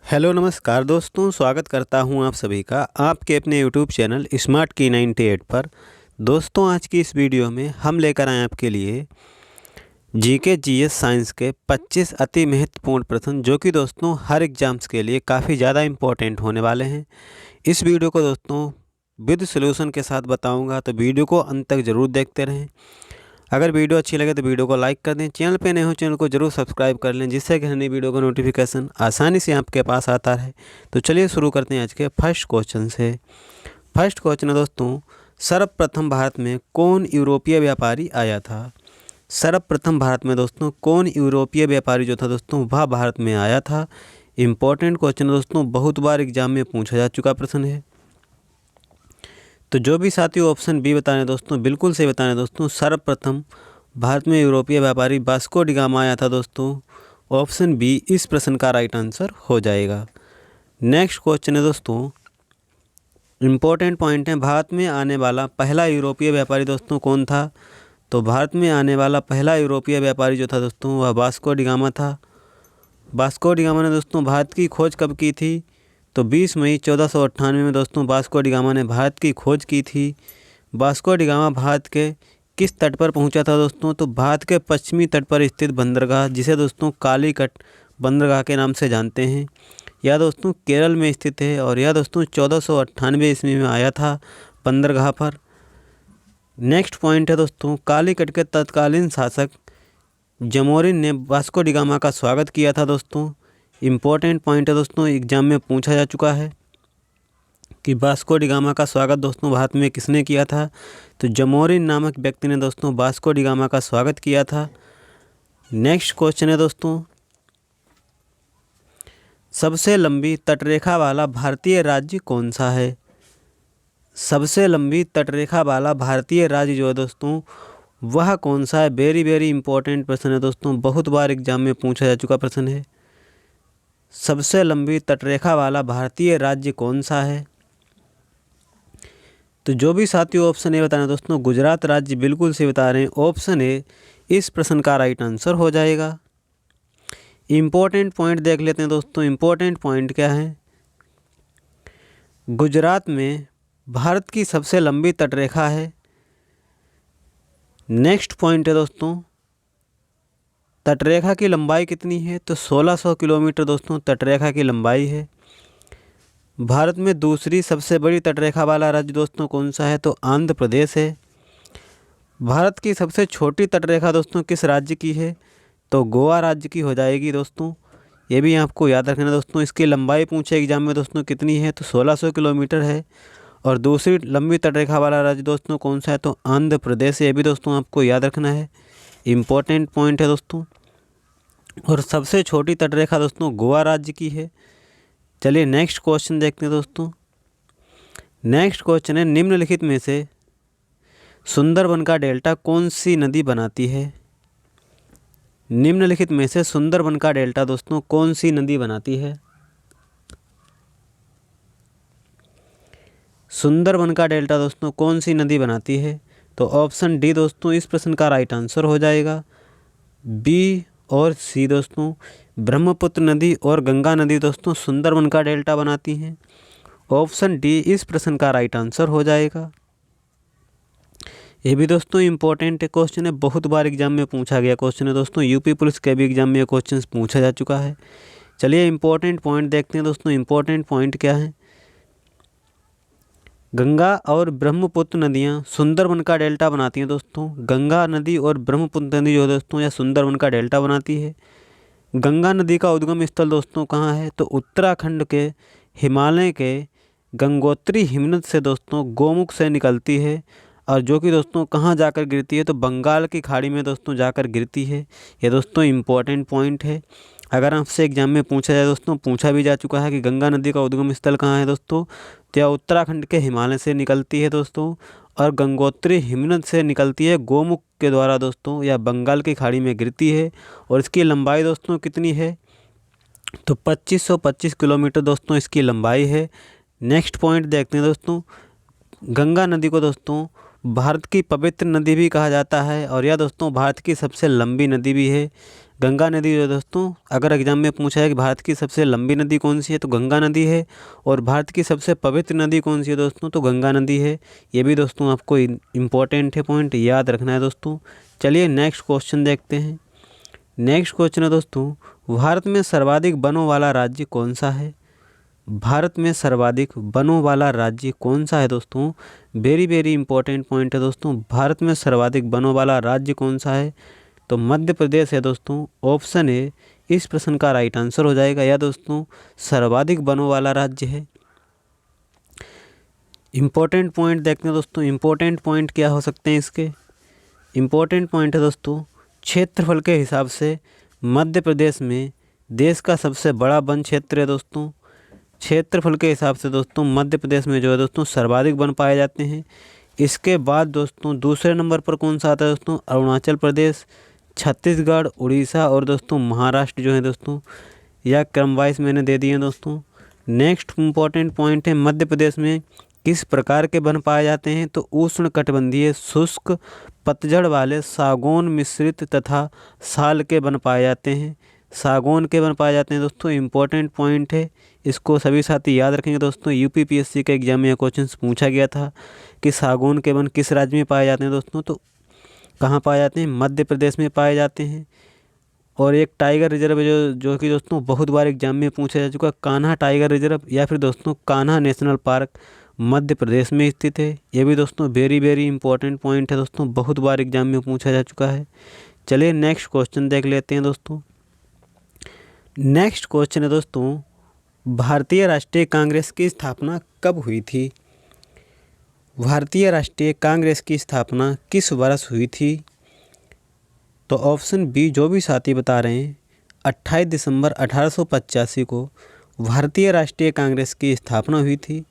Hello नमस्कार दोस्तों, स्वागत करता हूं आप सभी का आपके अपने यूट्यूब चैनल स्मार्ट की 98 पर। दोस्तों, आज की इस वीडियो में हम लेकर आए आपके लिए जीके जीएस साइंस के 25 अति महत्वपूर्ण प्रश्न, जो कि दोस्तों हर एग्जाम्स के लिए काफ़ी ज़्यादा इम्पोर्टेंट होने वाले हैं। इस वीडियो को दोस्तों विद सॉल्यूशन के साथ बताऊंगा, तो वीडियो को अंत तक ज़रूर देखते रहें। अगर वीडियो अच्छी लगे तो वीडियो को लाइक कर दें। चैनल पे नए हो चैनल को जरूर सब्सक्राइब कर लें, जिससे कि हर नई वीडियो का नोटिफिकेशन आसानी से आपके पास आता है। तो चलिए शुरू करते हैं आज के फर्स्ट क्वेश्चन से। फर्स्ट क्वेश्चन है दोस्तों, सर्वप्रथम भारत में कौन यूरोपीय व्यापारी आया था? सर्वप्रथम भारत में दोस्तों कौन यूरोपीय व्यापारी जो था दोस्तों वह भारत में आया था। इम्पोर्टेंट क्वेश्चन है दोस्तों, बहुत बार एग्जाम में पूछा जा चुका प्रश्न है। तो जो भी साथी ऑप्शन बी बता रहे हैं दोस्तों, बिल्कुल सही बता रहे हैं दोस्तों। सर्वप्रथम भारत में यूरोपीय व्यापारी वास्को डी गामा आया था दोस्तों। ऑप्शन बी इस प्रश्न का राइट आंसर हो जाएगा। नेक्स्ट क्वेश्चन है दोस्तों, इम्पोर्टेंट पॉइंट है, भारत में आने वाला पहला यूरोपीय व्यापारी दोस्तों कौन था? तो भारत में आने वाला पहला यूरोपीय व्यापारी जो था दोस्तों वह वास्को डी गामा था। वास्को डी गामा ने दोस्तों भारत की खोज कब की थी? तो 20 मई 1498 में दोस्तों वास्को डी गामा ने भारत की खोज की थी। वास्को डी गामा भारत के किस तट पर पहुंचा था दोस्तों? तो भारत के पश्चिमी तट पर स्थित बंदरगाह, जिसे दोस्तों कालीकट बंदरगाह के नाम से जानते हैं, यह दोस्तों केरल में स्थित है और यह दोस्तों 1498 ईस्वी में आया था बंदरगाह पर। नेक्स्ट पॉइंट है दोस्तों, कालीकट के तत्कालीन शासक जमोरिन ने वास्को डी गामा का स्वागत किया था दोस्तों। इम्पोर्टेंट पॉइंट है दोस्तों, एग्जाम में पूछा जा चुका है कि वास्को डी गामा का स्वागत दोस्तों भारत में किसने किया था? तो जमोरिन नामक व्यक्ति ने दोस्तों वास्को डी गामा का स्वागत किया था। नेक्स्ट क्वेश्चन है दोस्तों, सबसे लंबी तटरेखा वाला भारतीय राज्य कौन सा है? सबसे लंबी तटरेखा वाला भारतीय राज्य जो है दोस्तों वह कौन सा है? वेरी वेरी इंपॉर्टेंट प्रश्न है दोस्तों, बहुत बार एग्जाम में पूछा जा चुका प्रश्न है। सबसे लंबी तटरेखा वाला भारतीय राज्य कौन सा है? तो जो भी साथियों ऑप्शन ए बता रहे हैं दोस्तों, गुजरात राज्य बिल्कुल से बता रहे हैं। ऑप्शन ए इस प्रश्न का राइट आंसर हो जाएगा। इम्पोर्टेंट पॉइंट देख लेते हैं दोस्तों। इम्पोर्टेंट पॉइंट क्या है? गुजरात में भारत की सबसे लंबी तटरेखा है। नेक्स्ट पॉइंट है दोस्तों, तटरेखा की लंबाई कितनी है? तो 1600 किलोमीटर दोस्तों तटरेखा की लंबाई है। भारत में दूसरी सबसे बड़ी तटरेखा वाला राज्य दोस्तों कौन सा है? तो आंध्र प्रदेश है। भारत की सबसे छोटी तटरेखा दोस्तों किस राज्य की है? तो गोवा राज्य की हो जाएगी दोस्तों। ये भी आपको याद रखना दोस्तों। इसकी लंबाई पूछे एग्जाम में दोस्तों कितनी है? तो 1600 किलोमीटर है। और दूसरी लंबी तटरेखा वाला राज्य दोस्तों कौन सा है? तो आंध्र प्रदेश। ये भी दोस्तों आपको याद रखना है, इम्पोर्टेंट पॉइंट है दोस्तों। और सबसे छोटी तटरेखा दोस्तों गोवा राज्य की है। चलिए नेक्स्ट क्वेश्चन देखते हैं दोस्तों। नेक्स्ट क्वेश्चन है, निम्नलिखित में से सुंदरबन का डेल्टा कौन सी नदी बनाती है? निम्नलिखित में से सुंदरबन का डेल्टा दोस्तों कौन सी नदी बनाती है? सुंदरबन का डेल्टा दोस्तों कौन सी नदी बनाती है? तो ऑप्शन डी दोस्तों इस प्रश्न का राइट आंसर हो जाएगा। बी और सी दोस्तों, ब्रह्मपुत्र नदी और गंगा नदी दोस्तों सुंदरबन का डेल्टा बनाती हैं। ऑप्शन डी इस प्रश्न का राइट आंसर हो जाएगा। ये भी दोस्तों इम्पोर्टेंट क्वेश्चन है, बहुत बार एग्जाम में पूछा गया क्वेश्चन है दोस्तों। यूपी पुलिस के भी एग्जाम में ये क्वेश्चन पूछा जा चुका है। चलिए इम्पोर्टेंट पॉइंट देखते हैं दोस्तों। इम्पोर्टेंट पॉइंट क्या है? गंगा और ब्रह्मपुत्र नदियाँ सुंदरबन का डेल्टा बनाती हैं दोस्तों। गंगा नदी और ब्रह्मपुत्र नदी जो है दोस्तों यह सुंदरबन का डेल्टा बनाती है। गंगा नदी का उद्गम स्थल दोस्तों कहाँ है? तो उत्तराखंड के हिमालय के गंगोत्री हिमनद से दोस्तों गोमुख से निकलती है, और जो कि दोस्तों कहाँ जाकर गिरती है? तो बंगाल की खाड़ी में दोस्तों जाकर गिरती है। ये दोस्तों इम्पोर्टेंट पॉइंट है। अगर आपसे एग्जाम में पूछा जाए दोस्तों, पूछा भी जा चुका है कि गंगा नदी का उद्गम स्थल कहाँ है दोस्तों, तो यह उत्तराखंड के हिमालय से निकलती है दोस्तों, और गंगोत्री हिमनद से निकलती है गोमुख के द्वारा दोस्तों, यह बंगाल की खाड़ी में गिरती है। और इसकी लंबाई दोस्तों कितनी है? तो 2525 किलोमीटर दोस्तों इसकी लंबाई है। नेक्स्ट पॉइंट देखते हैं दोस्तों। गंगा नदी को दोस्तों भारत की पवित्र नदी भी कहा जाता है, और यह दोस्तों भारत की सबसे लंबी नदी भी है। गंगा नदी जो है दोस्तों, अगर एग्जाम में पूछा है कि भारत की सबसे लंबी नदी कौन सी है तो गंगा नदी है, और भारत की सबसे पवित्र नदी कौन सी है दोस्तों तो गंगा नदी है। ये भी दोस्तों आपको इम्पोर्टेंट है, पॉइंट याद रखना है दोस्तों। चलिए नेक्स्ट क्वेश्चन देखते हैं। नेक्स्ट क्वेश्चन है दोस्तों, भारत में सर्वाधिक वनों वाला राज्य कौन सा है? भारत में सर्वाधिक वनों वाला राज्य कौन सा है दोस्तों? वेरी वेरी इंपॉर्टेंट पॉइंट है दोस्तों। भारत में सर्वाधिक वनों वाला राज्य कौन सा है? तो मध्य प्रदेश है दोस्तों। ऑप्शन ए इस प्रश्न का राइट आंसर हो जाएगा। या दोस्तों सर्वाधिक वनों वाला राज्य है। इम्पोर्टेंट पॉइंट देखते हैं दोस्तों। इम्पोर्टेंट पॉइंट क्या हो सकते हैं इसके? इम्पोर्टेंट पॉइंट है दोस्तों, क्षेत्रफल के हिसाब से मध्य प्रदेश में देश का सबसे बड़ा वन क्षेत्र है दोस्तों। क्षेत्रफल के हिसाब से दोस्तों मध्य प्रदेश में जो है दोस्तों सर्वाधिक वन पाए जाते हैं। इसके बाद दोस्तों दूसरे नंबर पर कौन सा आता है दोस्तों? अरुणाचल प्रदेश, छत्तीसगढ़, उड़ीसा और दोस्तों महाराष्ट्र जो है दोस्तों। यह क्रम वाइज मैंने दे दिए दोस्तों। नेक्स्ट इम्पॉर्टेंट पॉइंट है, मध्य प्रदेश में किस प्रकार के वन पाए जाते हैं? तो उष्ण कटिबंधीय शुष्क पतझड़ वाले सागौन मिश्रित तथा साल के वन पाए जाते हैं। सागौन के वन पाए जाते हैं दोस्तों। इम्पोर्टेंट पॉइंट है, इसको सभी साथी याद रखेंगे दोस्तों। यूपीपीएससी के एग्जाम में यह क्वेश्चन पूछा गया था कि सागौन के वन किस राज्य में पाए जाते हैं दोस्तों, तो कहाँ पाए जाते हैं? मध्य प्रदेश में पाए जाते हैं। और एक टाइगर रिजर्व जो कि दोस्तों बहुत बार एग्जाम में पूछा जा चुका है, कान्हा टाइगर रिजर्व या फिर दोस्तों कान्हा नेशनल पार्क मध्य प्रदेश में स्थित है। ये भी दोस्तों वेरी वेरी इंपॉर्टेंट पॉइंट है दोस्तों, बहुत बार एग्जाम में पूछा जा चुका है। चलिए नेक्स्ट क्वेश्चन देख लेते हैं दोस्तों। नेक्स्ट क्वेश्चन है दोस्तों, भारतीय राष्ट्रीय कांग्रेस की स्थापना कब हुई थी? भारतीय राष्ट्रीय कांग्रेस की स्थापना किस वर्ष हुई थी? तो ऑप्शन बी जो भी साथी बता रहे हैं, 28 दिसंबर 1885 को भारतीय राष्ट्रीय कांग्रेस की स्थापना हुई थी।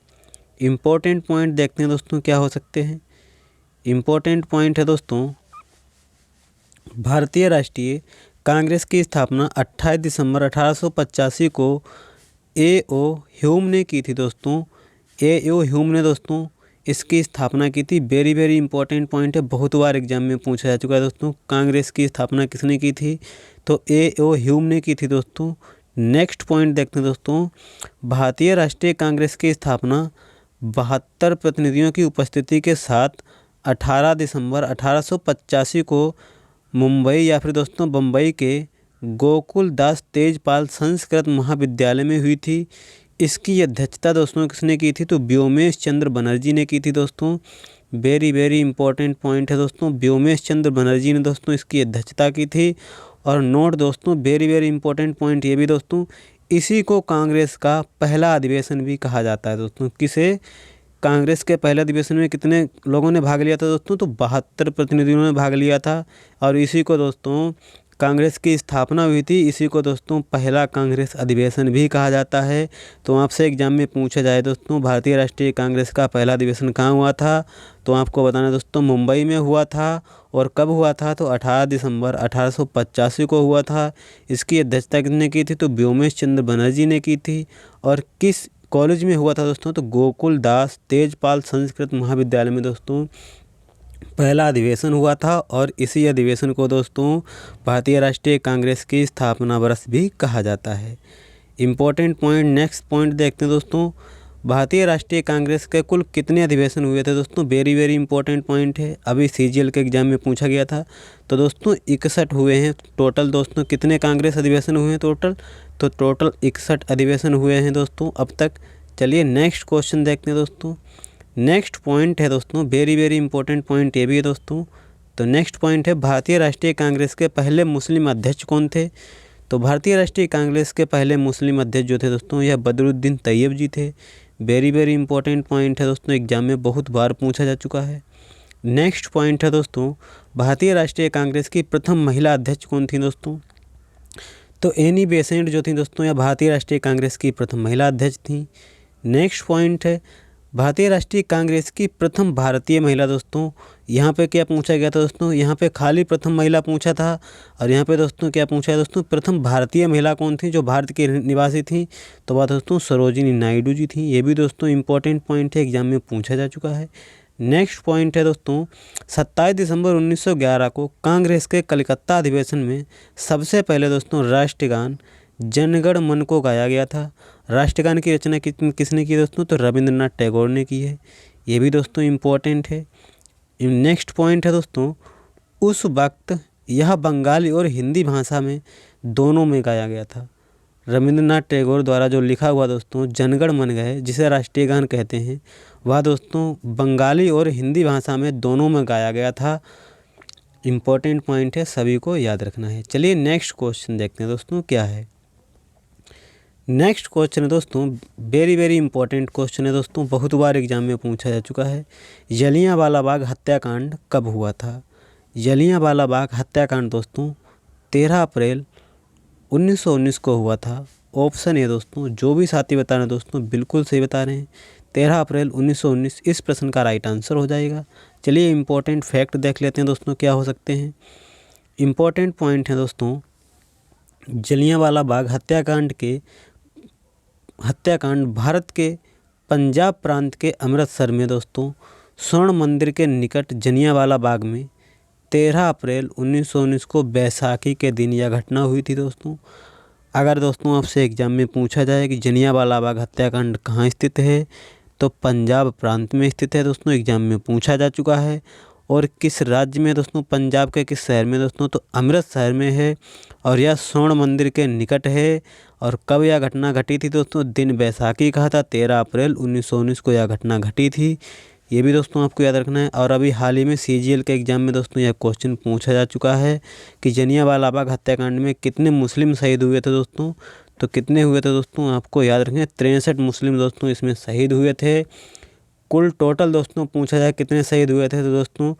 इम्पोर्टेंट पॉइंट देखते हैं दोस्तों क्या हो सकते हैं। इम्पोर्टेंट पॉइंट है दोस्तों, भारतीय राष्ट्रीय कांग्रेस की स्थापना 28 दिसंबर 1885 को ए.ओ. ह्यूम ने की थी दोस्तों। ए.ओ. ह्यूम ने दोस्तों इसकी स्थापना की थी। वेरी वेरी इंपॉर्टेंट पॉइंट है, बहुत बार एग्जाम में पूछा जा चुका है दोस्तों। कांग्रेस की स्थापना किसने की थी? तो ए.ओ. ह्यूम ने की थी दोस्तों। नेक्स्ट पॉइंट देखते हैं दोस्तों, भारतीय राष्ट्रीय कांग्रेस की स्थापना 72 प्रतिनिधियों की उपस्थिति के साथ 18 दिसंबर 1885 को मुंबई या फिर दोस्तों बम्बई के गोकुल दास तेजपाल संस्कृत महाविद्यालय में हुई थी। इसकी अध्यक्षता दोस्तों किसने की थी? तो व्योमेश चंद्र बनर्जी ने की थी दोस्तों। वेरी वेरी इंपॉर्टेंट पॉइंट है दोस्तों, व्योमेश चंद्र बनर्जी ने दोस्तों इसकी अध्यक्षता की थी। और नोट दोस्तों वेरी वेरी इंपॉर्टेंट पॉइंट ये भी दोस्तों, इसी को कांग्रेस का पहला अधिवेशन भी कहा जाता है दोस्तों। किसे? कांग्रेस के पहले अधिवेशन में कितने लोगों ने भाग लिया था दोस्तों? तो 72 प्रतिनिधियों ने भाग लिया था। और इसी को दोस्तों कांग्रेस की स्थापना हुई थी, इसी को दोस्तों पहला कांग्रेस अधिवेशन भी कहा जाता है। तो आपसे एग्जाम में पूछा जाए दोस्तों भारतीय राष्ट्रीय कांग्रेस का पहला अधिवेशन कहाँ हुआ था, तो आपको बताना दोस्तों मुंबई में हुआ था। और कब हुआ था? तो 18 दिसंबर 1885 को हुआ था। इसकी अध्यक्षता किसने की थी? तो व्योमेश चंद्र बनर्जी ने की थी। और किस कॉलेज में हुआ था दोस्तों? तो गोकुल दास तेजपाल संस्कृत महाविद्यालय में दोस्तों पहला अधिवेशन हुआ था। और इसी अधिवेशन को दोस्तों भारतीय राष्ट्रीय कांग्रेस की स्थापना वर्ष भी कहा जाता है। इम्पोर्टेंट पॉइंट नेक्स्ट पॉइंट देखते हैं दोस्तों, भारतीय राष्ट्रीय कांग्रेस के कुल कितने अधिवेशन हुए थे दोस्तों? वेरी वेरी इंपॉर्टेंट पॉइंट है, अभी सीजीएल के एग्जाम में पूछा गया था। तो दोस्तों 61 हुए हैं टोटल दोस्तों। कितने कांग्रेस अधिवेशन हुए हैं टोटल? तो टोटल 61 अधिवेशन हुए हैं दोस्तों अब तक। चलिए नेक्स्ट क्वेश्चन देखते हैं दोस्तों। नेक्स्ट पॉइंट है दोस्तों, वेरी वेरी इंपॉर्टेंट पॉइंट ये भी है दोस्तों। तो नेक्स्ट पॉइंट है, भारतीय राष्ट्रीय कांग्रेस के पहले मुस्लिम अध्यक्ष कौन थे? तो भारतीय राष्ट्रीय कांग्रेस के पहले मुस्लिम अध्यक्ष जो थे दोस्तों, यह बदरुद्दीन तैयब जी थे। वेरी वेरी इंपॉर्टेंट पॉइंट है दोस्तों, एग्जाम में बहुत बार पूछा जा चुका है। नेक्स्ट पॉइंट है दोस्तों, भारतीय राष्ट्रीय कांग्रेस की प्रथम महिला अध्यक्ष कौन थी दोस्तों? तो एनी बेसेंट जो थी दोस्तों, यह भारतीय राष्ट्रीय कांग्रेस की प्रथम महिला अध्यक्ष थी। नेक्स्ट पॉइंट है, भारतीय राष्ट्रीय कांग्रेस की प्रथम भारतीय महिला दोस्तों। यहाँ पे क्या पूछा गया था दोस्तों? यहाँ पे खाली प्रथम महिला पूछा था। और यहाँ पे दोस्तों क्या पूछा है दोस्तों? प्रथम भारतीय महिला कौन थी जो भारत की निवासी थी? तो वह दोस्तों सरोजिनी नायडू जी थी। ये भी दोस्तों इंपॉर्टेंट पॉइंट है, एग्जाम में पूछा जा चुका है। नेक्स्ट पॉइंट है दोस्तों, 27 दिसंबर 1911 को कांग्रेस के कलकत्ता अधिवेशन में सबसे पहले दोस्तों राष्ट्रगान जनगण मन को गाया गया था। राष्ट्रगान की रचना किसने की दोस्तों? तो रविंद्रनाथ टैगोर ने की है। ये भी दोस्तों इम्पोर्टेंट है। नेक्स्ट पॉइंट है दोस्तों, उस वक्त यह बंगाली और हिंदी भाषा में दोनों में गाया गया था। रविंद्रनाथ टैगोर द्वारा जो लिखा हुआ दोस्तों जनगण मन गए, जिसे राष्ट्रीय गान कहते हैं, वह दोस्तों बंगाली और हिंदी भाषा में दोनों में गाया गया था। इम्पोर्टेंट पॉइंट है, सभी को याद रखना है। चलिए नेक्स्ट क्वेश्चन देखते हैं दोस्तों क्या है। नेक्स्ट क्वेश्चन है दोस्तों, वेरी वेरी इंपॉर्टेंट क्वेश्चन है दोस्तों, बहुत बार एग्जाम में पूछा जा चुका है। जलियांवाला बाग हत्याकांड कब हुआ था? जलियांवाला बाग हत्याकांड दोस्तों 13 अप्रैल 1919 को हुआ था। ऑप्शन है दोस्तों, जो भी साथी बता रहे हैं दोस्तों बिल्कुल सही बता रहे हैं, 13 अप्रैल 1919 इस प्रश्न का राइट आंसर हो जाएगा। चलिए इंपॉर्टेंट फैक्ट देख लेते हैं दोस्तों क्या हो सकते हैं। इम्पोर्टेंट पॉइंट है दोस्तों, जलियांवाला बाग हत्याकांड भारत के पंजाब प्रांत के अमृतसर में दोस्तों स्वर्ण मंदिर के निकट जलियांवाला बाग में 13 अप्रैल 1919 को बैसाखी के दिन यह घटना हुई थी दोस्तों। अगर दोस्तों आपसे एग्जाम में पूछा जाए कि जलियांवाला बाग हत्याकांड कहाँ स्थित है, तो पंजाब प्रांत में स्थित है दोस्तों, एग्जाम में पूछा जा चुका है। और किस राज्य में दोस्तों? पंजाब के किस शहर में दोस्तों? तो अमृतसर में है, और यह स्वर्ण मंदिर के निकट है। और कब यह घटना घटी थी दोस्तों? दिन बैसाखी कहा था, 13 अप्रैल 1919 को यह घटना घटी थी। ये भी दोस्तों आपको याद रखना है। और अभी हाल ही में CGL के एग्ज़ाम में दोस्तों यह क्वेश्चन पूछा जा चुका है कि जलियांवाला बाग हत्याकांड में कितने मुस्लिम शहीद हुए थे दोस्तों? तो कितने हुए थे दोस्तों आपको याद रखें, 63 मुस्लिम दोस्तों इसमें शहीद हुए थे। कुल टोटल दोस्तों पूछा जाए कितने शहीद हुए थे, तो दोस्तों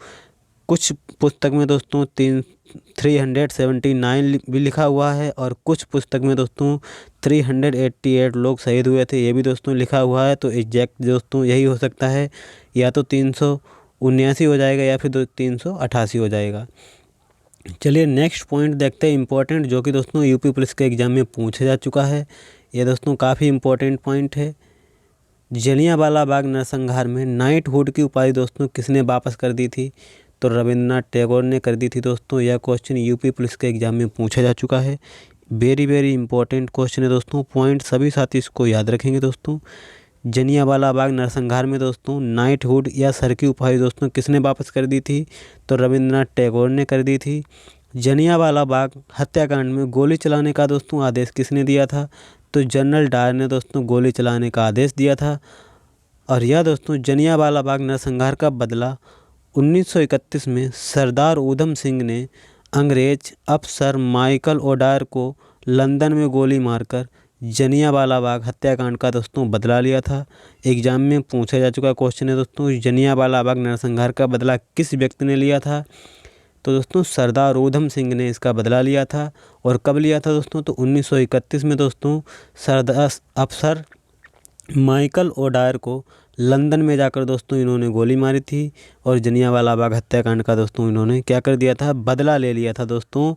कुछ पुस्तक में दोस्तों 379 भी लिखा हुआ है, और कुछ पुस्तक में दोस्तों 388 लोग शहीद हुए थे, ये भी दोस्तों लिखा हुआ है। तो एग्जैक्ट दोस्तों यही हो सकता है, या तो 379 हो जाएगा या फिर 388 हो जाएगा। चलिए नेक्स्ट पॉइंट देखते हैं इंपॉर्टेंट, जो कि दोस्तों यूपी पुलिस के एग्ज़ाम में पूछा जा चुका है। ये दोस्तों काफ़ी इंपॉर्टेंट पॉइंट है। जलियांवाला बाग नरसंहार में नाइटहुड की उपाधि दोस्तों किसने वापस कर दी थी? तो रविंद्रनाथ टैगोर ने कर दी थी दोस्तों। यह क्वेश्चन यूपी पुलिस के एग्ज़ाम में पूछा जा चुका है। वेरी वेरी इंपॉर्टेंट क्वेश्चन है दोस्तों, पॉइंट सभी साथी इसको याद रखेंगे दोस्तों। जलियांवाला बाग नरसंहार में दोस्तों नाइटहुड या सर की उपाधि दोस्तों किसने वापस कर दी थी? तो रविंद्रनाथ टैगोर ने कर दी थी। जलियांवाला बाग हत्याकांड में गोली चलाने का दोस्तों आदेश किसने दिया था? तो जनरल डायर ने दोस्तों गोली चलाने का आदेश दिया था। और यह दोस्तों जलियांवाला बाग नरसंहार का बदला 1931 में सरदार ऊधम सिंह ने अंग्रेज अफसर माइकल ओडायर को लंदन में गोली मारकर जलियांवाला बाग हत्याकांड का दोस्तों बदला लिया था। एग्जाम में पूछा जा चुका क्वेश्चन है दोस्तों, जलियांवाला बाग नरसंहार का बदला किस व्यक्ति ने लिया था? तो दोस्तों सरदार ऊधम सिंह ने इसका बदला लिया था। और कब लिया था दोस्तों? तो 1931 में दोस्तों सरदार अफसर माइकल ओडायर को लंदन में जाकर दोस्तों इन्होंने गोली मारी थी, और जलियांवाला बाग हत्याकांड का दोस्तों इन्होंने क्या कर दिया था? बदला ले लिया था दोस्तों।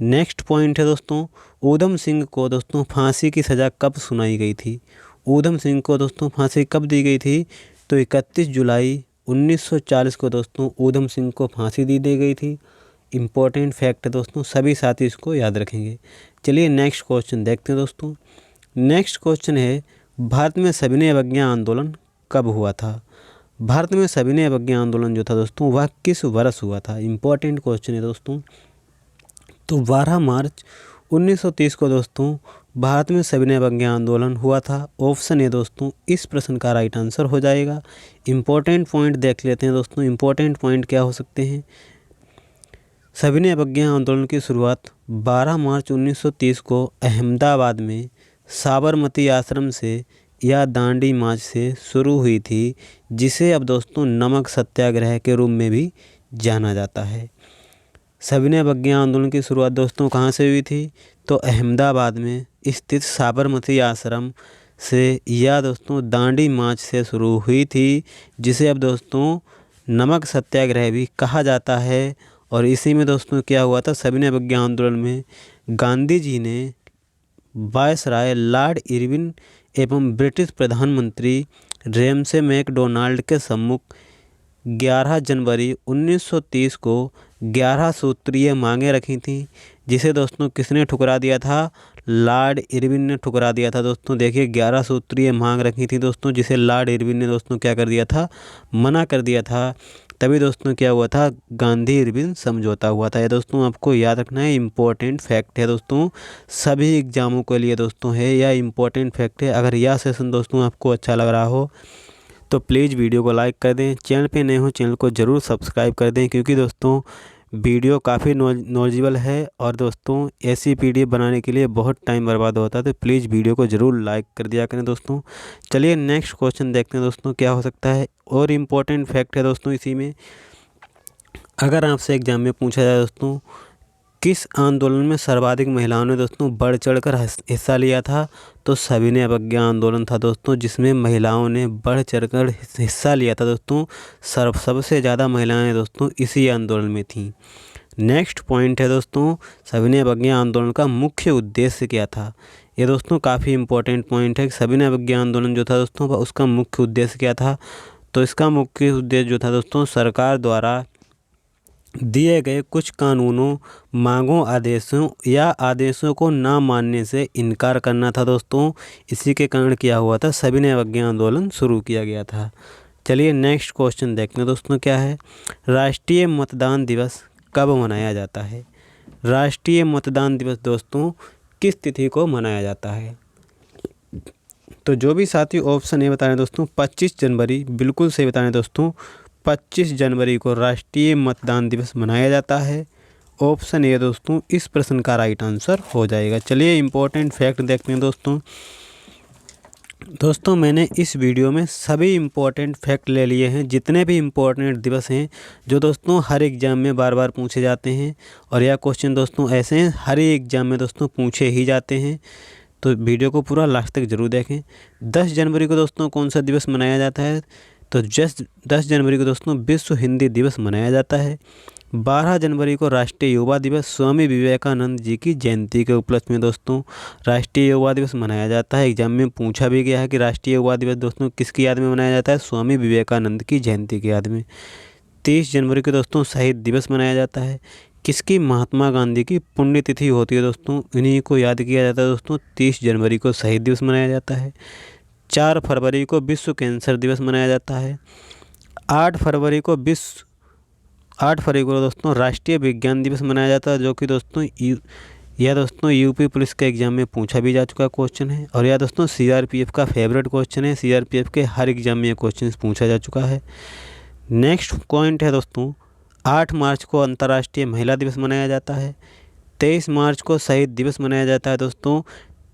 नेक्स्ट पॉइंट है दोस्तों, ऊधम सिंह को दोस्तों फांसी की सज़ा कब सुनाई गई थी? ऊधम सिंह को दोस्तों फांसी कब दी गई थी? तो 31 जुलाई 1940 को दोस्तों ऊधम सिंह को फांसी दी गई थी। इम्पोर्टेंट फैक्ट है दोस्तों, सभी साथी इसको याद रखेंगे। चलिए नेक्स्ट क्वेश्चन देखते हैं दोस्तों। नेक्स्ट क्वेश्चन है, भारत में सविनय अवज्ञा आंदोलन कब हुआ था? भारत में सविनय अवज्ञा आंदोलन जो था दोस्तों वह किस वर्ष हुआ था? इम्पोर्टेंट क्वेश्चन है दोस्तों। तो 12 मार्च 1930 को दोस्तों भारत में सविनय अवज्ञा आंदोलन हुआ था। ऑप्शन है दोस्तों इस प्रश्न का राइट आंसर हो जाएगा। इम्पोर्टेंट पॉइंट देख लेते हैं दोस्तों। इम्पोर्टेंट पॉइंट क्या हो सकते हैं? सविनय अवज्ञा आंदोलन की शुरुआत 12 मार्च 1930 को अहमदाबाद में साबरमती आश्रम से या दांडी मार्च से शुरू हुई थी, जिसे अब दोस्तों नमक सत्याग्रह के रूप में भी जाना जाता है। सविनय अवज्ञा आंदोलन की शुरुआत दोस्तों कहाँ से हुई थी? तो अहमदाबाद में स्थित साबरमती आश्रम से या दोस्तों दांडी मार्च से शुरू हुई थी, जिसे अब दोस्तों नमक सत्याग्रह भी कहा जाता है। और इसी में दोस्तों क्या हुआ था? सविनय अवज्ञा आंदोलन में गांधी जी ने वायसराय लॉर्ड इरविन एवं ब्रिटिश प्रधानमंत्री रेमसे मैकडोनाल्ड के सम्मुख 11 जनवरी 1930 को 11 सूत्रीय मांगें रखी थी, जिसे दोस्तों किसने ठुकरा दिया था? लॉर्ड इरविन ने ठुकरा दिया था दोस्तों। देखिए 11 सूत्रीय मांग रखी थी दोस्तों, जिसे लॉर्ड इरविन ने दोस्तों क्या कर दिया था? मना कर दिया था। तभी दोस्तों क्या हुआ था? गांधी इरविन समझौता हुआ था। ये दोस्तों आपको याद रखना है, इम्पोर्टेंट फैक्ट है दोस्तों, सभी एग्जामों के लिए दोस्तों है, या इम्पोर्टेंट फैक्ट है। अगर यह सेशन दोस्तों आपको अच्छा लग रहा हो तो प्लीज़ वीडियो को लाइक कर दें। चैनल पे नए हो चैनल को ज़रूर सब्सक्राइब कर दें, क्योंकि दोस्तों वीडियो काफ़ी नॉलेजेबल है और दोस्तों ऐसी पीडीएफ बनाने के लिए बहुत टाइम बर्बाद होता है। तो प्लीज़ वीडियो को ज़रूर लाइक कर दिया करें दोस्तों। चलिए नेक्स्ट क्वेश्चन देखते हैं दोस्तों क्या हो सकता है। और इम्पोर्टेंट फैक्ट है दोस्तों इसी में, अगर आपसे एग्जाम में पूछा जाए दोस्तों किस आंदोलन में सर्वाधिक महिलाओं ने दोस्तों बढ़ चढ़कर हिस्सा लिया था, तो सविनय अवज्ञा आंदोलन था दोस्तों, जिसमें महिलाओं ने बढ़ चढ़कर हिस्सा लिया था दोस्तों। सबसे ज़्यादा महिलाएं दोस्तों इसी आंदोलन में थीं। नेक्स्ट पॉइंट है दोस्तों, सविनय अवज्ञा आंदोलन का मुख्य उद्देश्य क्या था? ये दोस्तों काफ़ी इंपॉर्टेंट पॉइंट है। सविनय अवज्ञा आंदोलन जो था दोस्तों उसका मुख्य उद्देश्य क्या था? तो इसका मुख्य उद्देश्य जो था दोस्तों सरकार द्वारा दिए गए कुछ कानूनों, मांगों, आदेशों को ना मानने से इनकार करना था दोस्तों। इसी के कारण क्या हुआ था? सविनय अवज्ञा आंदोलन शुरू किया गया था। चलिए नेक्स्ट क्वेश्चन देखते हैं दोस्तों क्या है। राष्ट्रीय मतदान दिवस कब मनाया जाता है? राष्ट्रीय मतदान दिवस दोस्तों किस तिथि को मनाया जाता है? तो जो भी साथी ऑप्शन ए बता रहे हैं दोस्तों 25 जनवरी, बिल्कुल सही बता रहे हैं दोस्तों। 25 जनवरी को राष्ट्रीय मतदान दिवस मनाया जाता है। ऑप्शन ए दोस्तों इस प्रश्न का राइट आंसर हो जाएगा। चलिए इम्पोर्टेंट फैक्ट देखते हैं दोस्तों मैंने इस वीडियो में सभी इम्पोर्टेंट फैक्ट ले लिए हैं, जितने भी इम्पोर्टेंट दिवस हैं जो दोस्तों हर एग्ज़ाम में बार बार पूछे जाते हैं। और यह क्वेश्चन दोस्तों ऐसे हैं हर एग्ज़ाम में दोस्तों पूछे ही जाते हैं, तो वीडियो को पूरा लास्ट तक ज़रूर देखें। 10 जनवरी को दोस्तों कौन सा दिवस मनाया जाता है? तो 10 जनवरी को दोस्तों विश्व हिंदी दिवस मनाया जाता है। 12 जनवरी को राष्ट्रीय युवा दिवस स्वामी विवेकानंद जी की जयंती के उपलक्ष्य में दोस्तों राष्ट्रीय युवा दिवस मनाया जाता है। एग्जाम में पूछा भी गया है कि राष्ट्रीय युवा दिवस दोस्तों किसकी याद में मनाया जाता है? स्वामी विवेकानंद की जयंती की याद में। 30 जनवरी को दोस्तों शहीद दिवस मनाया जाता है। किसकी? महात्मा गांधी की पुण्यतिथि होती है दोस्तों, इन्हीं को याद किया जाता है दोस्तों। 30 जनवरी को शहीद दिवस मनाया जाता है। 4 फरवरी को विश्व कैंसर दिवस मनाया जाता है। 8 फरवरी को दोस्तों राष्ट्रीय विज्ञान दिवस मनाया जाता है, जो कि दोस्तों यह दोस्तों यूपी पुलिस के एग्जाम में पूछा भी जा चुका क्वेश्चन है। और यह दोस्तों सीआरपीएफ का फेवरेट क्वेश्चन है, सीआरपीएफ के हर एग्जाम में यह क्वेश्चन पूछा जा चुका है। नेक्स्ट पॉइंट है दोस्तों 8 मार्च को अंतर्राष्ट्रीय महिला दिवस मनाया जाता है। 23 मार्च को शहीद दिवस मनाया जाता है दोस्तों।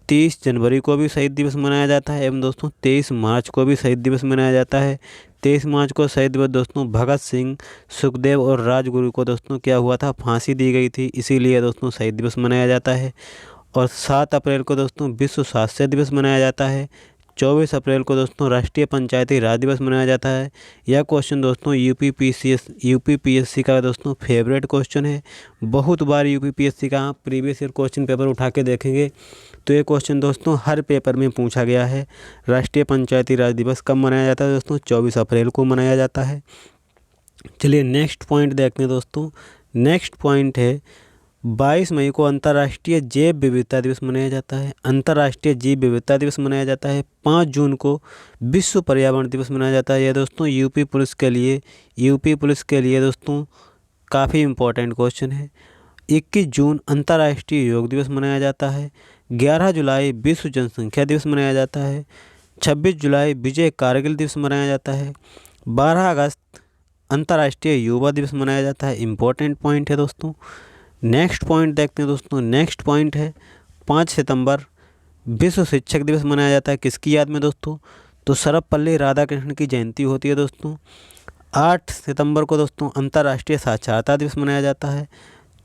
30 जनवरी को भी शहीद दिवस मनाया जाता है एवं दोस्तों 23 मार्च को भी शहीद दिवस मनाया जाता है। 23 मार्च को शहीद दिवस दोस्तों भगत सिंह, सुखदेव और राजगुरु को दोस्तों क्या हुआ था? फांसी दी गई थी, इसीलिए दोस्तों शहीद दिवस मनाया जाता है। और 7 अप्रैल को दोस्तों विश्व स्वास्थ्य दिवस मनाया जाता है। 24 अप्रैल को दोस्तों राष्ट्रीय पंचायती राज दिवस मनाया जाता है। यह क्वेश्चन दोस्तों यूपीपीएससी का दोस्तों फेवरेट क्वेश्चन है। बहुत बार यूपीपीएससी का प्रीवियस ईयर क्वेश्चन पेपर उठा के देखेंगे तो ये क्वेश्चन दोस्तों हर पेपर में पूछा गया है। राष्ट्रीय पंचायती राज दिवस कब मनाया जाता है दोस्तों? 24 अप्रैल को मनाया जाता है। चलिए नेक्स्ट पॉइंट देखते हैं दोस्तों। नेक्स्ट पॉइंट है 22 मई को अंतर्राष्ट्रीय जैव विविधता दिवस मनाया जाता है। अंतर्राष्ट्रीय जैव विविधता दिवस मनाया जाता है। 5 जून को विश्व पर्यावरण दिवस मनाया जाता है। यह दोस्तों यूपी पुलिस के लिए दोस्तों काफ़ी इम्पोर्टेंट क्वेश्चन है। 21 जून अंतर्राष्ट्रीय योग दिवस मनाया जाता है। 11 जुलाई विश्व जनसंख्या दिवस मनाया जाता है। 26 जुलाई विजय कारगिल दिवस मनाया जाता है। 12 अगस्त अंतर्राष्ट्रीय युवा दिवस मनाया जाता है। इम्पोर्टेंट पॉइंट है दोस्तों। नेक्स्ट पॉइंट देखते हैं दोस्तों। नेक्स्ट पॉइंट है 5 सितंबर विश्व शिक्षक दिवस मनाया जाता है। किसकी याद में दोस्तों? तो सर्वपल्ली राधाकृष्णन की जयंती होती है दोस्तों। 8 सितंबर को दोस्तों अंतर्राष्ट्रीय साक्षरता दिवस मनाया जाता है।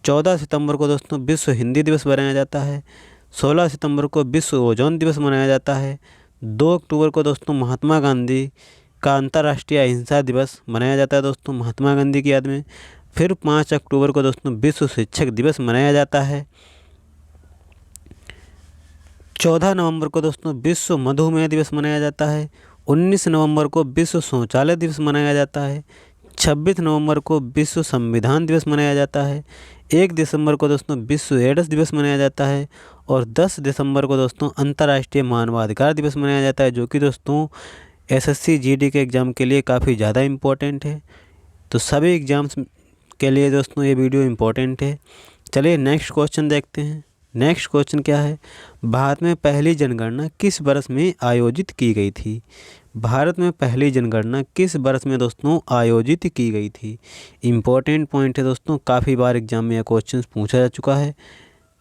14 सितंबर को दोस्तों विश्व हिंदी दिवस मनाया जाता है। 16 सितंबर को विश्व ओजोन दिवस मनाया जाता है। 2 अक्टूबर को दोस्तों महात्मा गांधी का अंतर्राष्ट्रीय अहिंसा दिवस मनाया जाता है दोस्तों, महात्मा गांधी की याद में। फिर 5 अक्टूबर को दोस्तों विश्व शिक्षक दिवस मनाया जाता है। 14 नवंबर को दोस्तों विश्व मधुमेह दिवस मनाया जाता है। 19 नवंबर को विश्व शौचालय दिवस मनाया जाता है। 26 नवंबर को विश्व संविधान दिवस मनाया जाता है। 1 दिसंबर को दोस्तों विश्व एड्स दिवस मनाया जाता है और 10 दिसंबर को दोस्तों अंतर्राष्ट्रीय मानवाधिकार दिवस मनाया जाता है, जो कि दोस्तों एसएससी जीडी के एग्ज़ाम के लिए काफ़ी ज़्यादा इम्पोर्टेंट है। तो सभी एग्ज़ाम्स के लिए दोस्तों ये वीडियो इम्पोर्टेंट है। चलिए नेक्स्ट क्वेश्चन देखते हैं। नेक्स्ट क्वेश्चन क्या है, भारत में पहली जनगणना किस वर्ष में आयोजित की गई थी? भारत में पहली जनगणना किस वर्ष में दोस्तों आयोजित की गई थी? इम्पोर्टेंट पॉइंट है दोस्तों, काफ़ी बार एग्जाम में यह क्वेश्चन पूछा जा चुका है,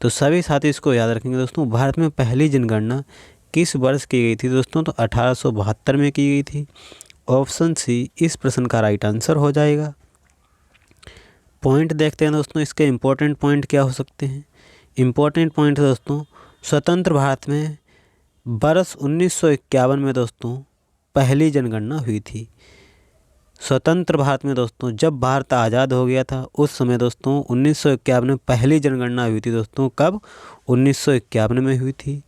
तो सभी साथी इसको याद रखेंगे दोस्तों। भारत में पहली जनगणना किस वर्ष की गई थी दोस्तों? तो 1872 में की गई थी। ऑप्शन सी इस प्रश्न का राइट आंसर हो जाएगा। पॉइंट देखते हैं दोस्तों, इसके इम्पोर्टेंट पॉइंट क्या हो सकते हैं। इम्पोर्टेंट पॉइंट है दोस्तों, स्वतंत्र भारत में वर्ष 1951 में दोस्तों पहली जनगणना हुई थी। स्वतंत्र भारत में दोस्तों जब भारत आज़ाद हो गया था उस समय दोस्तों 1951 में पहली जनगणना हुई थी दोस्तों। कब? 1951 में हुई थी।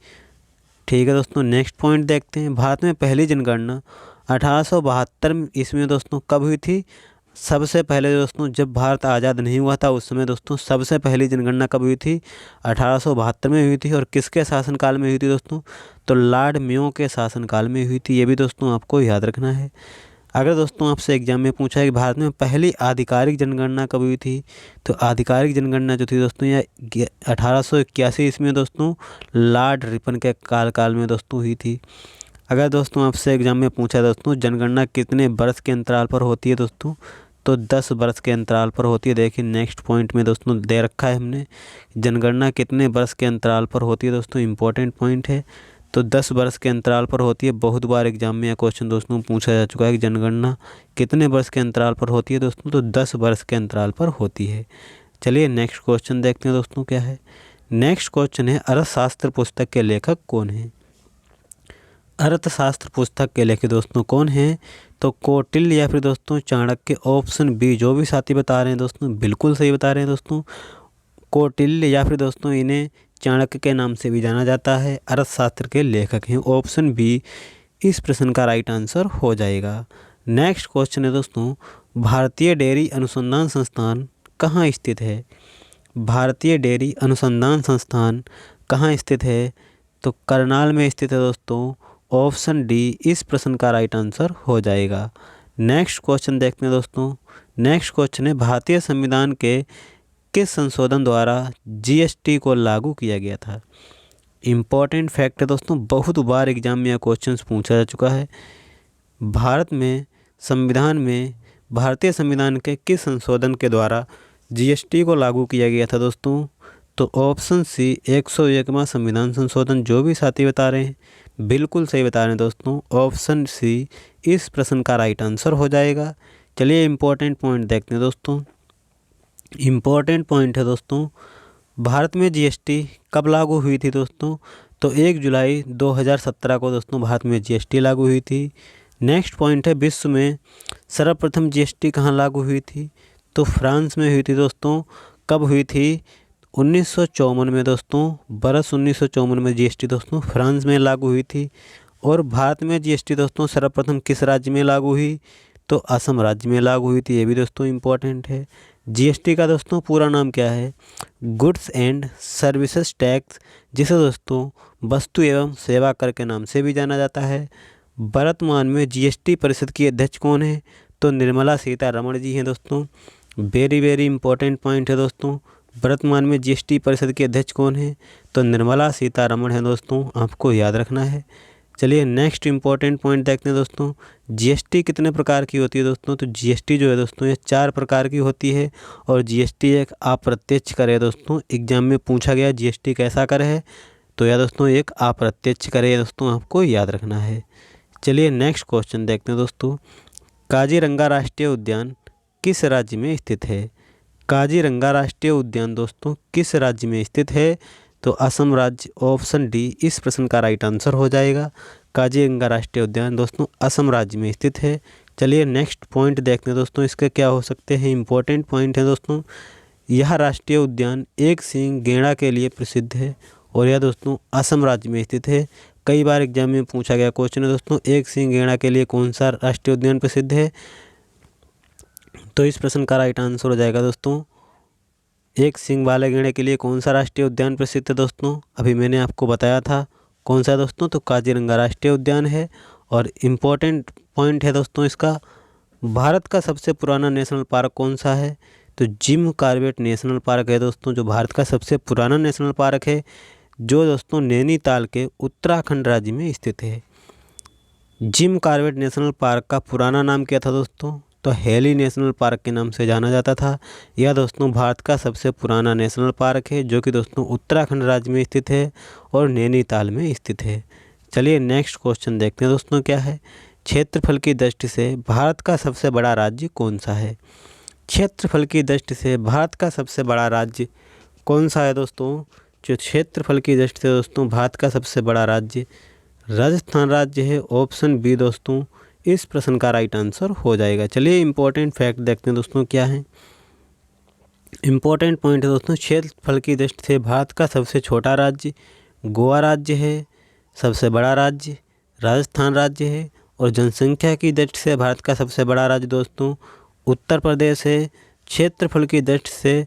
ठीक है दोस्तों, नेक्स्ट पॉइंट देखते हैं। भारत में पहली जनगणना 1872 ईस्वी में दोस्तों कब हुई थी? सबसे पहले दोस्तों जब भारत आज़ाद नहीं हुआ था उस समय दोस्तों सबसे पहली जनगणना कब हुई थी? 1872 में हुई थी। और किसके शासनकाल में हुई थी दोस्तों? तो लॉर्ड मेयो के शासनकाल में हुई थी। ये भी दोस्तों आपको याद रखना है। अगर दोस्तों आपसे एग्जाम में पूछा है कि भारत में पहली आधिकारिक जनगणना कब हुई थी, तो आधिकारिक जनगणना जो थी दोस्तों यह 1881 ईस्वी में दोस्तों लॉर्ड रिपन के काल में दोस्तों हुई थी। अगर दोस्तों आपसे एग्जाम में पूछा है दोस्तों जनगणना कितने वर्ष के अंतराल पर होती है दोस्तों, तो 10 वर्ष के अंतराल पर होती है। देखिए नेक्स्ट पॉइंट में दोस्तों दे रखा है हमने, जनगणना कितने वर्ष के अंतराल पर होती है दोस्तों, इंपॉर्टेंट पॉइंट है। तो 10 वर्ष के अंतराल पर होती है। बहुत बार एग्जाम में यह क्वेश्चन दोस्तों पूछा जा चुका है कि जनगणना कितने वर्ष के अंतराल पर होती है दोस्तों, तो 10 वर्ष के अंतराल पर होती है। चलिए नेक्स्ट क्वेश्चन देखते हैं दोस्तों क्या है। नेक्स्ट क्वेश्चन है, अर्थशास्त्र पुस्तक के लेखक कौन हैं? अर्थशास्त्र पुस्तक के लेखक दोस्तों कौन हैं? तो कौटिल्य या फिर दोस्तों चाणक्य। ऑप्शन बी, जो भी साथी बता रहे हैं दोस्तों बिल्कुल सही बता रहे हैं दोस्तों। कौटिल्य या फिर दोस्तों इन्हें चाणक्य के नाम से भी जाना जाता है, अर्थशास्त्र के लेखक हैं। ऑप्शन बी इस प्रश्न का राइट आंसर हो जाएगा। नेक्स्ट क्वेश्चन है दोस्तों, भारतीय डेयरी अनुसंधान संस्थान कहाँ स्थित है? भारतीय डेयरी अनुसंधान संस्थान कहाँ स्थित है? तो करनाल में स्थित है दोस्तों। ऑप्शन डी इस प्रश्न का राइट आंसर हो जाएगा। नेक्स्ट क्वेश्चन देखते हैं दोस्तों। नेक्स्ट क्वेश्चन है, भारतीय संविधान के किस संशोधन द्वारा जीएसटी को लागू किया गया था? इम्पॉर्टेंट फैक्ट है दोस्तों, बहुत बार एग्जाम में यह क्वेश्चन पूछा जा चुका है। भारत में संविधान में भारतीय संविधान के किस संशोधन के द्वारा जीएसटी को लागू किया गया था दोस्तों? तो ऑप्शन सी 101वां संविधान संशोधन। जो भी साथी बता रहे हैं बिल्कुल सही बता रहे हैं दोस्तों। ऑप्शन सी इस प्रश्न का राइट आंसर हो जाएगा। चलिए इम्पोर्टेंट पॉइंट देखते हैं दोस्तों। इम्पोर्टेंट पॉइंट है दोस्तों, भारत में जीएसटी कब लागू हुई थी दोस्तों? तो 1 जुलाई 2017 को दोस्तों भारत में जीएसटी लागू हुई थी। नेक्स्ट पॉइंट है, विश्व में सर्वप्रथम जीएसटी कहाँ लागू हुई थी? तो फ्रांस में हुई थी दोस्तों। कब हुई थी? 1954 में दोस्तों। वर्ष 1954 में जीएसटी दोस्तों फ्रांस में लागू हुई थी। और भारत में जीएसटी दोस्तों सर्वप्रथम किस राज्य में लागू हुई? तो असम राज्य में लागू हुई थी। ये भी दोस्तों इम्पोर्टेंट है। जीएसटी का दोस्तों पूरा नाम क्या है? गुड्स एंड सर्विसेज टैक्स, जिसे दोस्तों वस्तु एवं सेवा कर के नाम से भी जाना जाता है। वर्तमान में जीएसटी परिषद की अध्यक्ष कौन है? तो निर्मला सीतारमण जी हैं दोस्तों। वेरी वेरी इंपॉर्टेंट पॉइंट है दोस्तों, वर्तमान में जीएसटी परिषद के अध्यक्ष कौन है? तो निर्मला सीतारमण है दोस्तों, आपको याद रखना है। चलिए नेक्स्ट इंपॉर्टेंट पॉइंट देखते हैं दोस्तों। जीएसटी कितने प्रकार की होती है दोस्तों? तो जीएसटी जो है दोस्तों ये 4 प्रकार की होती है। और जीएसटी एक अप्रत्यक्ष कर है दोस्तों। एग्जाम में पूछा गया जीएसटी कैसा कर है, तो यह दोस्तों एक अप्रत्यक्ष कर है दोस्तों, आपको याद रखना है। चलिए नेक्स्ट क्वेश्चन देखते हैं दोस्तों। काजीरंगा राष्ट्रीय उद्यान किस राज्य में स्थित है? काजीरंगा राष्ट्रीय उद्यान दोस्तों किस राज्य में स्थित है? तो असम राज्य। ऑप्शन डी इस प्रश्न का राइट आंसर हो जाएगा। काजीरंगा राष्ट्रीय उद्यान दोस्तों असम राज्य में स्थित है। चलिए नेक्स्ट पॉइंट देखते हैं दोस्तों, इसके क्या हो सकते हैं। इंपॉर्टेंट पॉइंट है दोस्तों, यह राष्ट्रीय उद्यान एक सींग गैंडा के लिए प्रसिद्ध है और यह दोस्तों असम राज्य में स्थित है। कई बार एग्जाम में पूछा गया क्वेश्चन है दोस्तों, एक सींग गैंडा के लिए कौन सा राष्ट्रीय उद्यान प्रसिद्ध है? तो इस प्रश्न का राइट आंसर हो जाएगा दोस्तों, एक सींग वाले गैंडे के लिए कौन सा राष्ट्रीय उद्यान प्रसिद्ध है दोस्तों? अभी मैंने आपको बताया था कौन सा दोस्तों, तो काजीरंगा राष्ट्रीय उद्यान है। और इम्पोर्टेंट पॉइंट है दोस्तों इसका, भारत का सबसे पुराना नेशनल पार्क कौन सा है? तो जिम कॉर्बेट नेशनल पार्क है दोस्तों, जो भारत का सबसे पुराना नेशनल पार्क है, जो दोस्तों नैनीताल के उत्तराखंड राज्य में स्थित है। जिम कॉर्बेट नेशनल पार्क का पुराना नाम क्या था दोस्तों? तो हेली नेशनल पार्क के नाम से जाना जाता था। यह दोस्तों भारत का सबसे पुराना नेशनल पार्क है, जो कि दोस्तों उत्तराखंड राज्य में स्थित है और नैनीताल में स्थित है। चलिए नेक्स्ट क्वेश्चन देखते हैं दोस्तों क्या है। क्षेत्रफल की दृष्टि से भारत का सबसे बड़ा राज्य कौन सा है? क्षेत्रफल की दृष्टि से भारत का सबसे बड़ा राज्य कौन सा है दोस्तों? जो क्षेत्रफल की दृष्टि से दोस्तों भारत का सबसे बड़ा राज्य राजस्थान राज्य है। ऑप्शन बी दोस्तों इस प्रश्न का राइट आंसर हो जाएगा। चलिए इंपॉर्टेंट फैक्ट देखते हैं दोस्तों क्या है। इंपॉर्टेंट पॉइंट है दोस्तों, क्षेत्रफल की दृष्टि से भारत का सबसे छोटा राज्य गोवा राज्य है, सबसे बड़ा राज्य राजस्थान राज्य है, और जनसंख्या की दृष्टि से भारत का सबसे बड़ा राज्य दोस्तों उत्तर प्रदेश है। क्षेत्रफल की दृष्टि से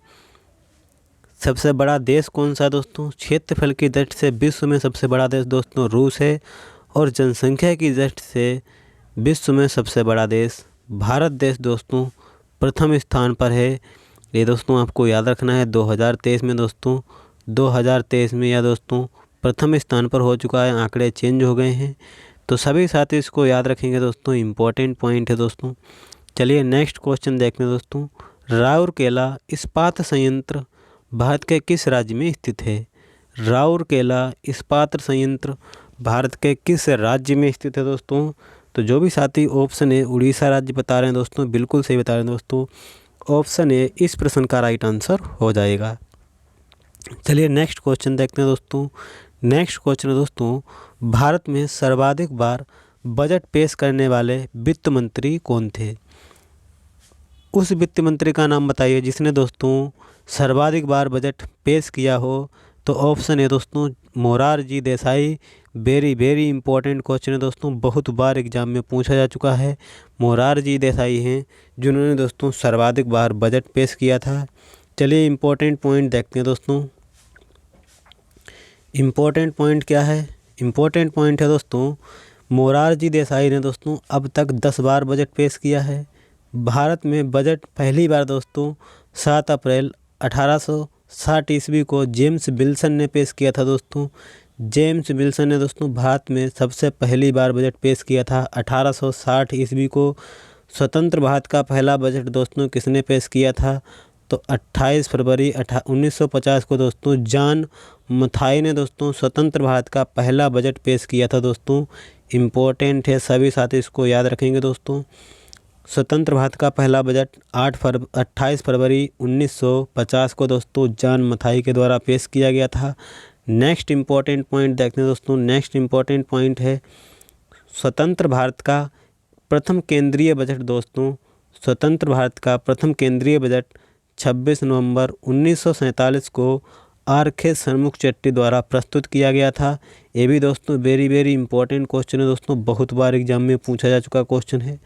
सबसे बड़ा देश कौन सा दोस्तों? क्षेत्रफल की दृष्टि से विश्व में सबसे बड़ा देश दोस्तों रूस है, और जनसंख्या की दृष्टि से विश्व में सबसे बड़ा देश भारत देश दोस्तों प्रथम स्थान पर है। ये दोस्तों आपको याद रखना है। 2023 में दोस्तों 2023 में यह दोस्तों प्रथम स्थान पर हो चुका है। आंकड़े चेंज हो गए हैं, तो सभी साथी इसको याद रखेंगे दोस्तों, इम्पोर्टेंट पॉइंट है दोस्तों। चलिए नेक्स्ट क्वेश्चन देखते हैं दोस्तों। राउरकेला इस्पात संयंत्र भारत के किस राज्य में स्थित है? राउरकेला इस्पात संयंत्र भारत के किस राज्य में स्थित है दोस्तों? तो जो भी साथी ऑप्शन ए उड़ीसा राज्य बता रहे हैं दोस्तों, बिल्कुल सही बता रहे हैं दोस्तों। ऑप्शन ए इस प्रश्न का राइट आंसर हो जाएगा। चलिए नेक्स्ट क्वेश्चन देखते हैं दोस्तों। नेक्स्ट क्वेश्चन है दोस्तों, भारत में सर्वाधिक बार बजट पेश करने वाले वित्त मंत्री कौन थे? उस वित्त मंत्री का नाम बताइए जिसने दोस्तों सर्वाधिक बार बजट पेश किया हो। तो ऑप्शन है दोस्तों Morarji Desai. Very important question है दोस्तों, बहुत बार एग्जाम में पूछा जा चुका है। मोरारजी देसाई हैं जिन्होंने दोस्तों सर्वाधिक बार बजट पेश किया था। चलिए इंपॉर्टेंट पॉइंट देखते हैं दोस्तों। इम्पोर्टेंट पॉइंट क्या है? इम्पोर्टेंट पॉइंट है दोस्तों मोरारजी देसाई ने दोस्तों अब तक 10 बार बजट पेश किया है। भारत में बजट पहली बार दोस्तों 7 अप्रैल 1860 ईस्वी को जेम्स विल्सन ने पेश किया था दोस्तों। जेम्स विल्सन ने दोस्तों भारत में सबसे पहली बार बजट पेश किया था 1860 ईस्वी को। स्वतंत्र भारत का पहला बजट दोस्तों किसने पेश किया था? तो 28 फरवरी 1950 को दोस्तों जॉन मथाई ने दोस्तों स्वतंत्र भारत का पहला बजट पेश किया था दोस्तों। इम्पोर्टेंट है, सभी साथी इसको याद रखेंगे दोस्तों। स्वतंत्र भारत का पहला बजट 28 फरवरी 1950 को दोस्तों जॉन मथाई के द्वारा पेश किया गया था। नेक्स्ट इम्पॉर्टेंट पॉइंट देखते हैं दोस्तों। नेक्स्ट इम्पॉर्टेंट पॉइंट है स्वतंत्र भारत का प्रथम केंद्रीय बजट दोस्तों। स्वतंत्र भारत का प्रथम केंद्रीय बजट 26 नवंबर 1947 को आर.के. षणमुखचेट्टी द्वारा प्रस्तुत किया गया था। ये भी दोस्तों वेरी इंपॉर्टेंट क्वेश्चन है दोस्तों, बहुत बार एग्जाम में पूछा जा चुका क्वेश्चन है,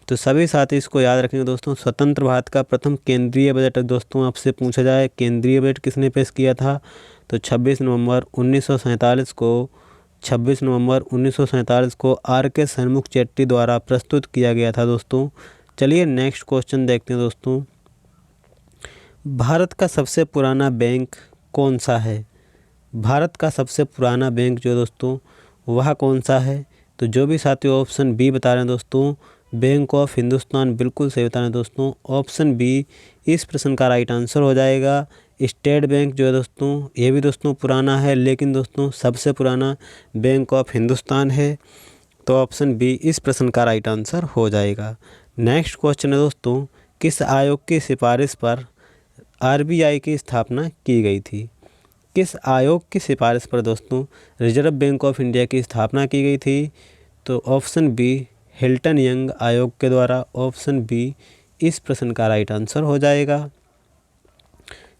तो सभी साथी इसको याद रखेंगे दोस्तों। स्वतंत्र भारत का प्रथम केंद्रीय बजट दोस्तों आपसे पूछा जाए केंद्रीय बजट किसने पेश किया था? तो 26 नवंबर 1947 को आर.के. षणमुखचेट्टी द्वारा प्रस्तुत किया गया था दोस्तों। चलिए नेक्स्ट क्वेश्चन देखते हैं दोस्तों। भारत का सबसे पुराना बैंक कौन सा है? भारत का सबसे पुराना बैंक जो दोस्तों वह कौन सा है? तो जो भी साथी ऑप्शन बी बता रहे हैं दोस्तों बैंक ऑफ हिंदुस्तान, बिल्कुल सही बता रहे हैं दोस्तों। ऑप्शन बी इस प्रश्न का राइट आंसर हो जाएगा। स्टेट बैंक जो है दोस्तों ये भी दोस्तों पुराना है, लेकिन दोस्तों सबसे पुराना बैंक ऑफ हिंदुस्तान है। तो ऑप्शन बी इस प्रश्न का राइट आंसर हो जाएगा। नेक्स्ट क्वेश्चन है दोस्तों, किस आयोग की सिफारिश पर आरबीआई की स्थापना की गई थी? किस आयोग की सिफारिश पर दोस्तों रिजर्व बैंक ऑफ इंडिया की स्थापना की गई थी? तो ऑप्शन बी हिल्टन यंग आयोग के द्वारा। ऑप्शन बी इस प्रश्न का राइट आंसर हो जाएगा।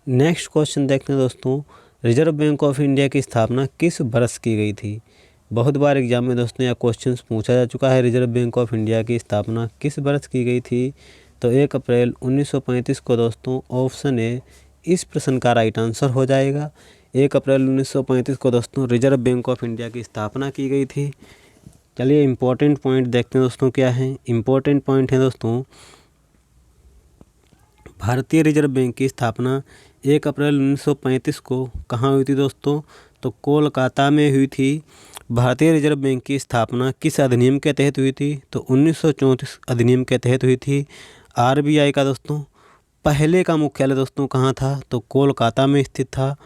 नेक्स्ट क्वेश्चन देखते हैं दोस्तों, रिजर्व बैंक ऑफ इंडिया की स्थापना किस वर्ष की गई थी? बहुत बार एग्जाम में दोस्तों यह क्वेश्चन पूछा जा चुका है। रिजर्व बैंक ऑफ इंडिया की स्थापना किस वर्ष की गई थी? तो 1 अप्रैल 1935 को दोस्तों ऑप्शन ए इस प्रश्न का राइट आंसर हो जाएगा। 1 अप्रैल 1935 को दोस्तों रिजर्व बैंक ऑफ इंडिया की स्थापना की गई थी। चलिए इम्पोर्टेंट पॉइंट देखते हैं दोस्तों क्या है। इम्पोर्टेंट पॉइंट है दोस्तों, भारतीय रिजर्व बैंक की स्थापना 1 अप्रैल 1935 को कहाँ हुई थी दोस्तों? तो कोलकाता में हुई थी। भारतीय रिजर्व बैंक की स्थापना किस अधिनियम के तहत हुई थी? तो 1934 अधिनियम के तहत हुई थी। आरबीआई का दोस्तों पहले का मुख्यालय दोस्तों कहाँ था? तो कोलकाता में स्थित था।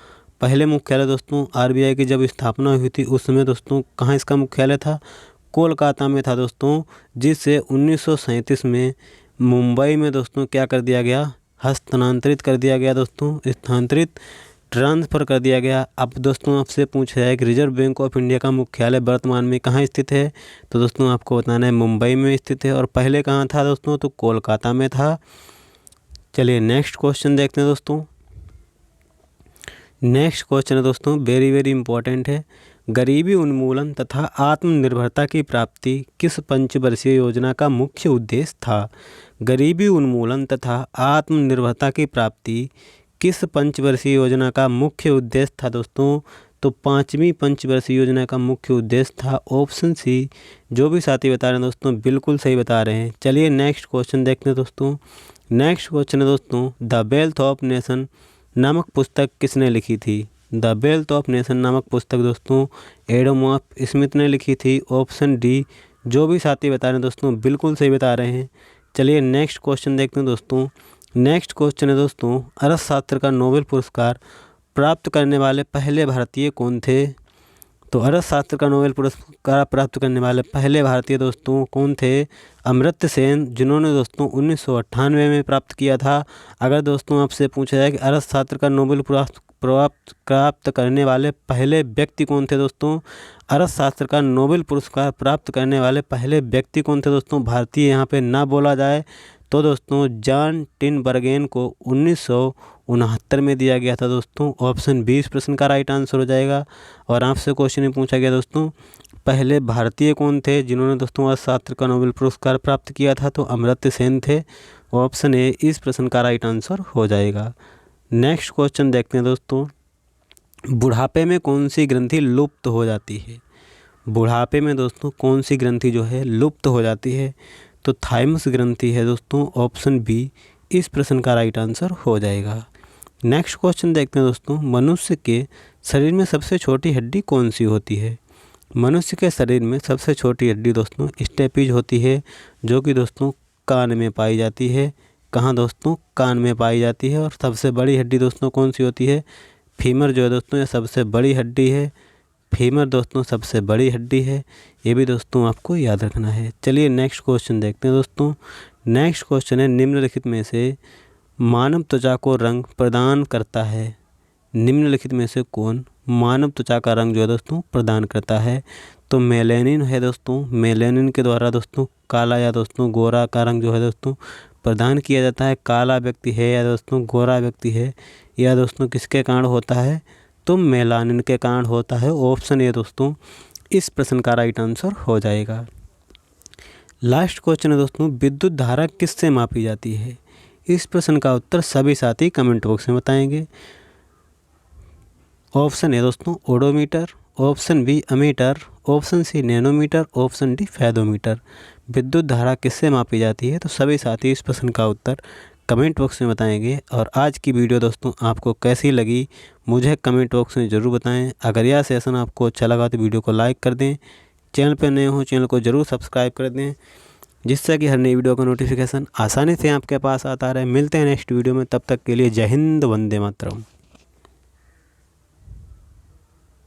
पहले मुख्यालय दोस्तों आरबीआई की जब स्थापना हुई थी उस समय दोस्तों कहाँ इसका मुख्यालय था? कोलकाता में था दोस्तों, जिससे 1937 में मुंबई में दोस्तों क्या कर दिया गया? हस्तांतरित कर दिया गया दोस्तों, स्थानांतरित ट्रांसफ़र कर दिया गया। अब दोस्तों आपसे पूछा जाए कि रिजर्व बैंक ऑफ इंडिया का मुख्यालय वर्तमान में कहाँ स्थित है? तो दोस्तों आपको बताना है मुंबई में स्थित है। और पहले कहाँ था दोस्तों? तो कोलकाता में था। चलिए नेक्स्ट क्वेश्चन देखते हैं दोस्तों। नेक्स्ट क्वेश्चन है दोस्तों वेरी वेरी इंपॉर्टेंट है। गरीबी उन्मूलन तथा आत्मनिर्भरता की प्राप्ति किस पंचवर्षीय योजना का मुख्य उद्देश्य था? गरीबी उन्मूलन तथा आत्मनिर्भरता की प्राप्ति किस पंचवर्षीय योजना का मुख्य उद्देश्य था दोस्तों? तो 5वीं पंचवर्षीय योजना का मुख्य उद्देश्य था ऑप्शन सी। जो भी साथी बता रहे हैं दोस्तों बिल्कुल सही बता रहे हैं। चलिए नेक्स्ट क्वेश्चन देखते हैं दोस्तों। नेक्स्ट क्वेश्चन है दोस्तों द वेल्थ ऑफ नेशन नामक पुस्तक किसने लिखी थी? द वेल्थ ऑफ नेशन नामक पुस्तक दोस्तों एडम स्मिथ ने लिखी थी। Option D. जो भी साथी बता रहे हैं दोस्तों बिल्कुल सही बता रहे हैं। चलिए नेक्स्ट क्वेश्चन देखते हैं दोस्तों। नेक्स्ट क्वेश्चन है दोस्तों अर्थशास्त्र का नोबेल पुरस्कार प्राप्त करने वाले पहले भारतीय कौन थे? तो अर्थशास्त्र का नोबेल पुरस्कार प्राप्त करने वाले पहले भारतीय दोस्तों कौन थे? अमर्त्य सेन, जिन्होंने दोस्तों 1998 में प्राप्त किया था। अगर दोस्तों आपसे पूछा जाए कि अर्थशास्त्र का नोबेल प्राप्त करने वाले पहले व्यक्ति कौन थे दोस्तों? अर्थशास्त्र का नोबेल पुरस्कार प्राप्त करने वाले पहले व्यक्ति कौन थे दोस्तों? भारतीय यहाँ पे ना बोला जाए तो दोस्तों जॉन टिनबर्गेन को 1969 में दिया गया था दोस्तों। ऑप्शन बी इस प्रश्न का राइट आंसर हो जाएगा। और आपसे क्वेश्चन में पूछा गया दोस्तों पहले भारतीय कौन थे जिन्होंने दोस्तों अर्थशास्त्र का नोबेल पुरस्कार प्राप्त किया था? तो अमर्त्य सेन थे। ऑप्शन ए इस प्रश्न का राइट आंसर हो जाएगा। नेक्स्ट क्वेश्चन देखते हैं दोस्तों। बुढ़ापे में कौन सी ग्रंथि लुप्त हो जाती है? बुढ़ापे में दोस्तों कौन सी ग्रंथि जो है लुप्त हो जाती है? तो थाइमस ग्रंथि है दोस्तों। ऑप्शन बी इस प्रश्न का राइट आंसर हो जाएगा। नेक्स्ट क्वेश्चन देखते हैं दोस्तों। मनुष्य के शरीर में सबसे छोटी हड्डी कौन सी होती है? मनुष्य के शरीर में सबसे छोटी हड्डी दोस्तों स्टेपीज होती है, जो कि दोस्तों कान में पाई जाती है। कहाँ दोस्तों? कान में पाई जाती है। और सबसे बड़ी हड्डी दोस्तों कौन सी होती है? फीमर जो है दोस्तों ये सबसे बड़ी हड्डी है। फीमर दोस्तों सबसे बड़ी हड्डी है। ये भी दोस्तों आपको याद रखना है। चलिए नेक्स्ट क्वेश्चन देखते हैं दोस्तों। नेक्स्ट क्वेश्चन है निम्नलिखित में से मानव त्वचा को रंग प्रदान करता है? निम्नलिखित में से कौन मानव त्वचा का रंग जो है दोस्तों प्रदान करता है? तो मेलेनिन है दोस्तों। मेलेनिन के द्वारा दोस्तों काला या दोस्तों गोरा का रंग जो है दोस्तों प्रदान किया जाता है। काला व्यक्ति है या दोस्तों गोरा व्यक्ति है या दोस्तों किसके कारण होता है? तो मेलानिन के कारण होता है। ऑप्शन ए दोस्तों इस प्रश्न का राइट आंसर हो जाएगा। लास्ट क्वेश्चन है दोस्तों विद्युत धारा किससे मापी जाती है? इस प्रश्न का उत्तर सभी साथी कमेंट बॉक्स में बताएंगे। ऑप्शन ए दोस्तों odometer, option B ammeter, option C nanometer, option D fathometer. विद्युत धारा किससे मापी जाती है? तो सभी साथी इस प्रश्न का उत्तर कमेंट बॉक्स में बताएंगे। और आज की वीडियो दोस्तों आपको कैसी लगी मुझे कमेंट बॉक्स में ज़रूर बताएं। अगर यह सेशन आपको अच्छा लगा तो वीडियो को लाइक कर दें। चैनल पर नए हो चैनल को ज़रूर सब्सक्राइब कर दें, जिससे कि हर नई वीडियो का नोटिफिकेशन आसानी से आपके पास आता रहे। मिलते हैं नेक्स्ट वीडियो में, तब तक के लिए जय हिंद, वंदे मातरम।